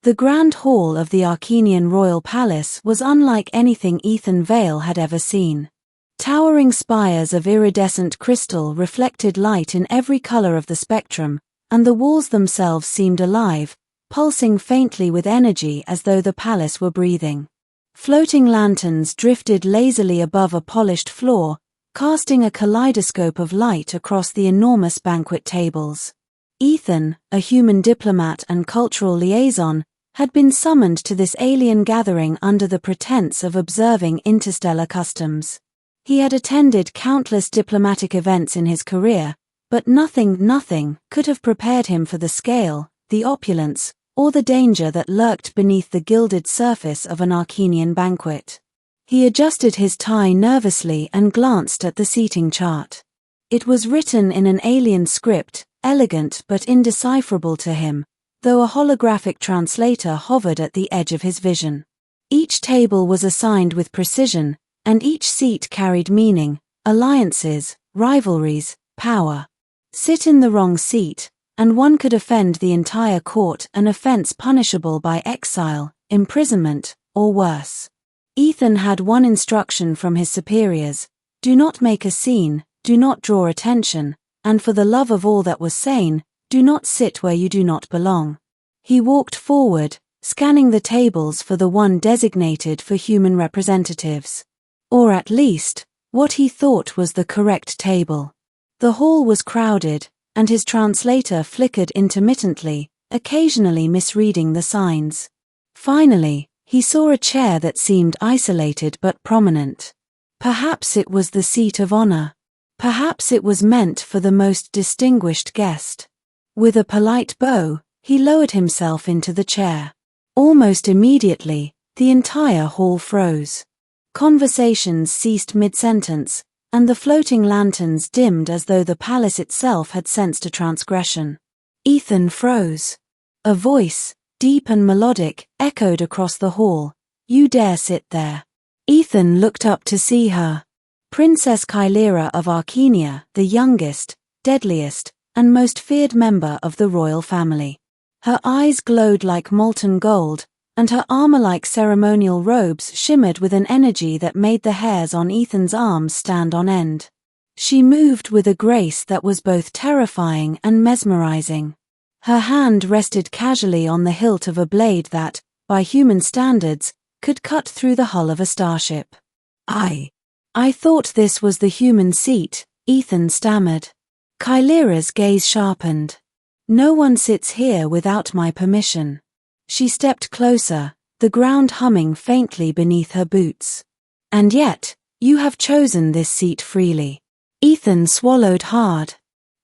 The grand hall of the Arcanian royal palace was unlike anything Ethan Vale had ever seen. Towering spires of iridescent crystal reflected light in every color of the spectrum, and the walls themselves seemed alive, pulsing faintly with energy as though the palace were breathing. Floating lanterns drifted lazily above a polished floor, casting a kaleidoscope of light across the enormous banquet tables. Ethan, a human diplomat and cultural liaison, had been summoned to this alien gathering under the pretense of observing interstellar customs. He had attended countless diplomatic events in his career, but nothing could have prepared him for the scale, the opulence, or the danger that lurked beneath the gilded surface of an Arcanian banquet. He adjusted his tie nervously and glanced at the seating chart. It was written in an alien script, elegant but indecipherable to him, though a holographic translator hovered at the edge of his vision. Each table was assigned with precision, and each seat carried meaning, alliances, rivalries, power. Sit in the wrong seat, and one could offend the entire court, an offense punishable by exile, imprisonment, or worse. Ethan had one instruction from his superiors: do not make a scene, do not draw attention, and for the love of all that was sane, do not sit where you do not belong. He walked forward, scanning the tables for the one designated for human representatives. Or at least, what he thought was the correct table. The hall was crowded, and his translator flickered intermittently, occasionally misreading the signs. Finally, he saw a chair that seemed isolated but prominent. Perhaps it was the seat of honor. Perhaps it was meant for the most distinguished guest. With a polite bow, he lowered himself into the chair. Almost immediately, the entire hall froze. Conversations ceased mid-sentence, and the floating lanterns dimmed as though the palace itself had sensed a transgression. Ethan froze. A voice, deep and melodic, echoed across the hall. "You dare sit there." Ethan looked up to see her. Princess Kylera of Arcania, the youngest, deadliest, and most feared member of the royal family. Her eyes glowed like molten gold, and her armor-like ceremonial robes shimmered with an energy that made the hairs on Ethan's arms stand on end. She moved with a grace that was both terrifying and mesmerizing. Her hand rested casually on the hilt of a blade that, by human standards, could cut through the hull of a starship. I thought this was the human seat," Ethan stammered. Kylera's gaze sharpened. "No one sits here without my permission." She stepped closer, the ground humming faintly beneath her boots. "And yet, you have chosen this seat freely." Ethan swallowed hard.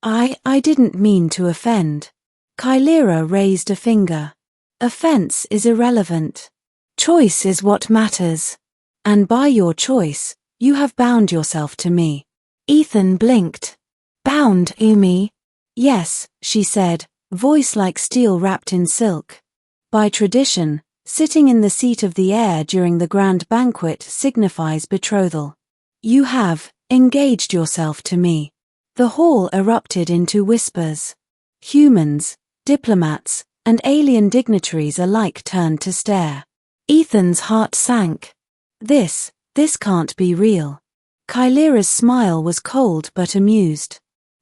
I didn't mean to offend." Kylera raised a finger. "Offense is irrelevant. Choice is what matters. And by your choice, you have bound yourself to me." Ethan blinked. "Bound, Umi?" "Yes," she said, voice like steel wrapped in silk. "By tradition, sitting in the seat of the heir during the grand banquet signifies betrothal. You have engaged yourself to me." The hall erupted into whispers. Humans, diplomats, and alien dignitaries alike turned to stare. Ethan's heart sank. This can't be real. Kylera's smile was cold but amused.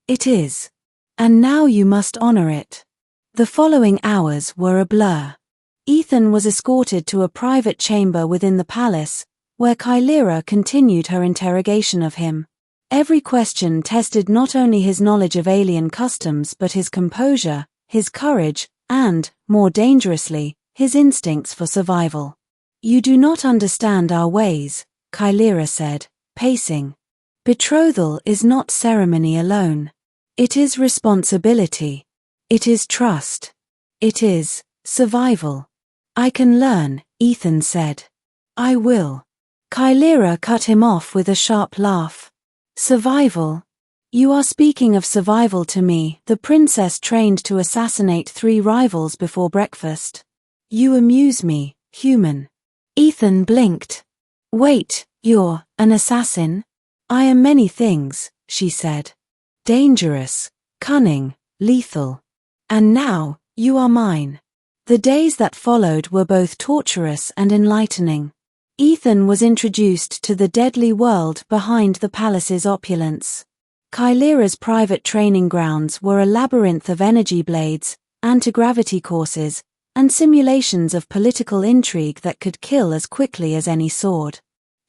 "It is. And now you must honor it." The following hours were a blur. Ethan was escorted to a private chamber within the palace, where Kylera continued her interrogation of him. Every question tested not only his knowledge of alien customs but his composure, his courage, and, more dangerously, his instincts for survival. "You do not understand our ways," Kylera said, pacing. "Betrothal is not ceremony alone. It is responsibility. It is trust. It is survival." "I can learn," Ethan said. "I will." Kylera cut him off with a sharp laugh. "Survival? You are speaking of survival to me, the princess trained to assassinate 3 rivals before breakfast. You amuse me, human." Ethan blinked. "Wait, you're an assassin?" "I am many things," she said. "Dangerous, cunning, lethal. And now, you are mine." The days that followed were both torturous and enlightening. Ethan was introduced to the deadly world behind the palace's opulence. Chimera's private training grounds were a labyrinth of energy blades, anti-gravity courses, and simulations of political intrigue that could kill as quickly as any sword.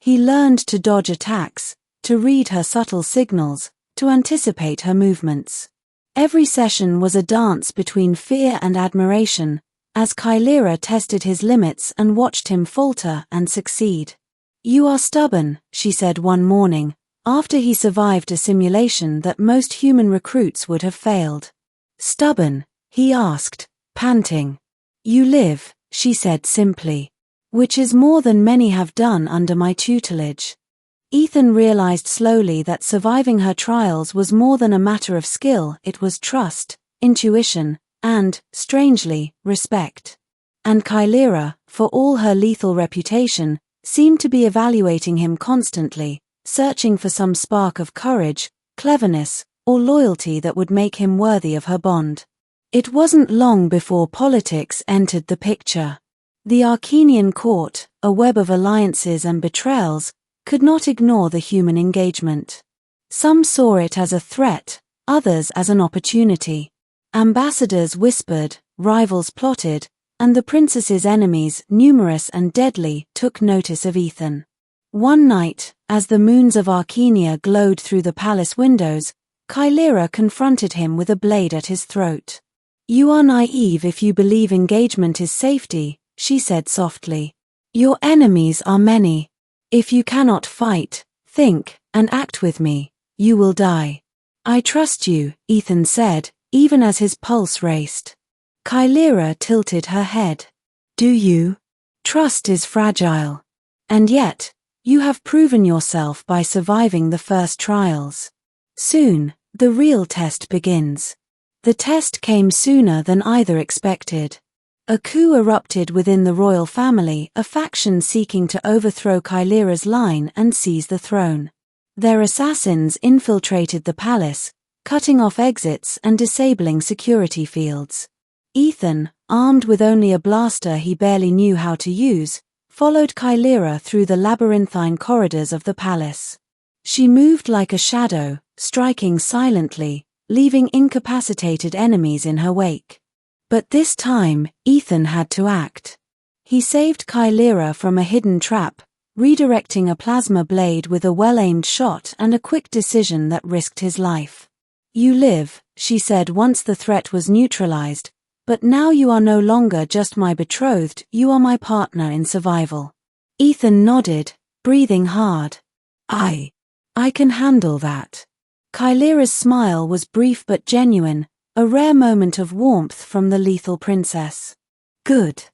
He learned to dodge attacks, to read her subtle signals, to anticipate her movements. Every session was a dance between fear and admiration, as Chimera tested his limits and watched him falter and succeed. "You are stubborn," she said one morning, after he survived a simulation that most human recruits would have failed. "Stubborn?" he asked, panting. "You live," she said simply. "Which is more than many have done under my tutelage." Ethan realized slowly that surviving her trials was more than a matter of skill. It was trust, intuition, and, strangely, respect. And Chimera, for all her lethal reputation, seemed to be evaluating him constantly, searching for some spark of courage, cleverness, or loyalty that would make him worthy of her bond. It wasn't long before politics entered the picture. The Arcanian court, a web of alliances and betrayals, could not ignore the human engagement. Some saw it as a threat, others as an opportunity. Ambassadors whispered, rivals plotted, and the princess's enemies, numerous and deadly, took notice of Ethan. One night, as the moons of Arcania glowed through the palace windows, Chimera confronted him with a blade at his throat. "You are naive if you believe engagement is safety," she said softly. "Your enemies are many. If you cannot fight, think, and act with me, you will die." "I trust you," Ethan said, even as his pulse raced. Chimera tilted her head. "Do you? Trust is fragile. And yet, you have proven yourself by surviving the first trials. Soon, the real test begins." The test came sooner than either expected. A coup erupted within the royal family, a faction seeking to overthrow Chimera's line and seize the throne. Their assassins infiltrated the palace, cutting off exits and disabling security fields. Ethan, armed with only a blaster he barely knew how to use, followed Chimera through the labyrinthine corridors of the palace. She moved like a shadow, striking silently, leaving incapacitated enemies in her wake. But this time, Ethan had to act. He saved Chimera from a hidden trap, redirecting a plasma blade with a well-aimed shot and a quick decision that risked his life. "You live," she said once the threat was neutralized, "but now you are no longer just my betrothed, you are my partner in survival." Ethan nodded, breathing hard. I can handle that." Chimera's smile was brief but genuine, a rare moment of warmth from the lethal princess. "Good.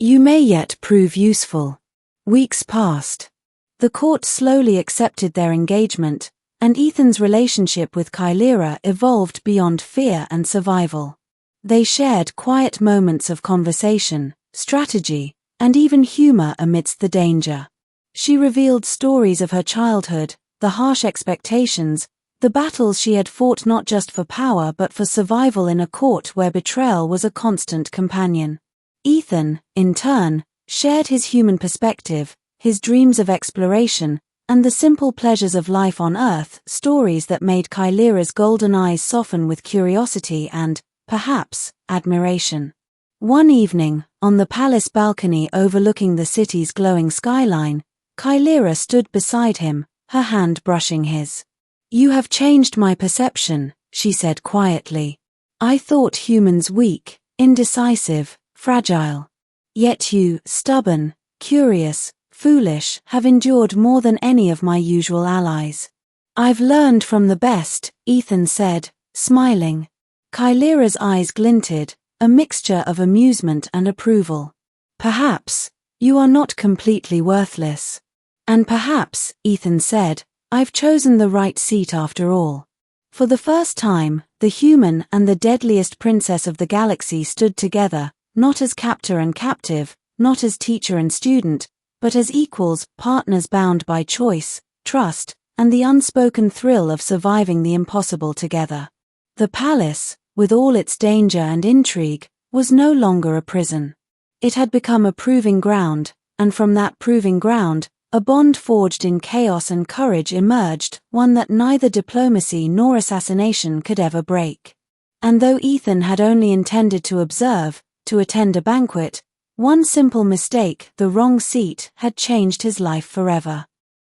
You may yet prove useful." Weeks passed. The court slowly accepted their engagement, and Ethan's relationship with Chimera evolved beyond fear and survival. They shared quiet moments of conversation, strategy, and even humor amidst the danger. She revealed stories of her childhood, the harsh expectations, the battles she had fought not just for power but for survival in a court where betrayal was a constant companion. Ethan, in turn, shared his human perspective, his dreams of exploration, and the simple pleasures of life on Earth, stories that made Chimera's golden eyes soften with curiosity and, perhaps, admiration. One evening, on the palace balcony overlooking the city's glowing skyline, Chimera stood beside him, her hand brushing his. "You have changed my perception," she said quietly. "I thought humans weak, indecisive, fragile. Yet you, stubborn, curious, foolish, have endured more than any of my usual allies." "I've learned from the best," Ethan said, smiling. Chimera's eyes glinted, a mixture of amusement and approval. "Perhaps, you are not completely worthless. And perhaps," Ethan said, "I've chosen the right seat after all." For the first time, the human and the deadliest princess of the galaxy stood together, not as captor and captive, not as teacher and student, but as equals, partners bound by choice, trust, and the unspoken thrill of surviving the impossible together. The palace, with all its danger and intrigue, was no longer a prison. It had become a proving ground, and from that proving ground, a bond forged in chaos and courage emerged, one that neither diplomacy nor assassination could ever break. And though Ethan had only intended to observe, to attend a banquet, one simple mistake, the wrong seat, had changed his life forever.